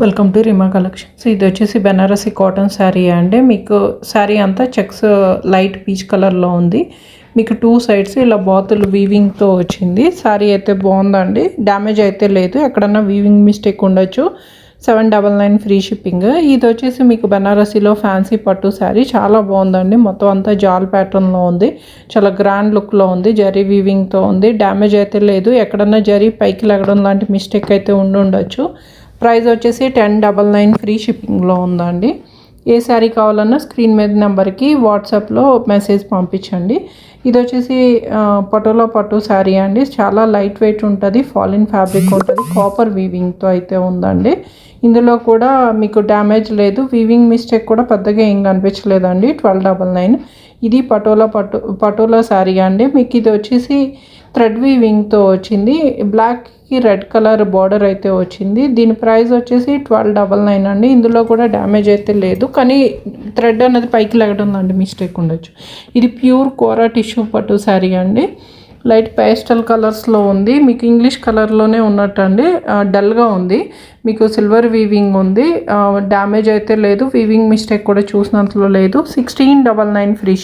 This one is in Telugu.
Welcome to రిమా collections. ఇది వచ్చేసి బెనారసి కాటన్ శారీ అండి. మీకు శారీ అంతా చెక్స్ లైట్ పీచ్ కలర్లో ఉంది. మీకు టూ సైడ్స్ ఇలా బాతులు వీవింగ్తో వచ్చింది. శారీ అయితే బాగుందండి, డ్యామేజ్ అయితే లేదు. ఎక్కడన్నా వీవింగ్ మిస్టేక్ ఉండొచ్చు. 799 ఫ్రీ షిప్పింగ్. ఇది వచ్చేసి మీకు బెనారసీలో ఫ్యాన్సీ పట్టు శారీ చాలా బాగుందండి. మొత్తం అంతా జాల్ ప్యాటర్న్లో ఉంది, చాలా గ్రాండ్ లుక్లో ఉంది, జరీ వీవింగ్తో ఉంది. డ్యామేజ్ అయితే లేదు. ఎక్కడన్నా జరీ పైకి లెగడం లాంటి మిస్టేక్ అయితే ఉండొచ్చు. ప్రైస్ వచ్చేసి 1099 ఫ్రీ షిప్పింగ్లో ఉందండి. ఏ శారీ కావాలన్నా స్క్రీన్ మీద నెంబర్కి వాట్సాప్లో మెసేజ్ పంపించండి. ఇది వచ్చేసి పటోలా పట్టు శారీ అండి. చాలా లైట్ వెయిట్ ఉంటుంది, ఫాలిన్ ఫ్యాబ్రిక్ ఉంటుంది, కాపర్ వీవింగ్తో అయితే ఉందండి. ఇందులో కూడా మీకు డ్యామేజ్ లేదు, వీవింగ్ మిస్టేక్ కూడా పెద్దగా ఏం కనిపించలేదండి. 1299. ఇది పటోలా శారీ అండి. మీకు ఇది వచ్చేసి థ్రెడ్ వీవింగ్తో వచ్చింది. బ్లాక్కి రెడ్ కలర్ బార్డర్ అయితే వచ్చింది. దీని ప్రైస్ వచ్చేసి 1299 అండి. ఇందులో కూడా డ్యామేజ్ అయితే లేదు, కానీ థ్రెడ్ అనేది పైకి లెగడండి మిస్టేక్ ఉండొచ్చు. ఇది ప్యూర్ కోరా టిష్యూ పట్టు శారీ అండి. లైట్ పేస్టల్ కలర్స్లో ఉంది. మీకు ఇంగ్లీష్ కలర్లోనే ఉన్నట్టండి, డల్గా ఉంది. మీకు సిల్వర్ వీవింగ్ ఉంది, డ్యామేజ్ అయితే లేదు. వీవింగ్ మిస్టేక్ కూడా చూసినంతలో లేదు. 1699 ఫ్రీ షిప్.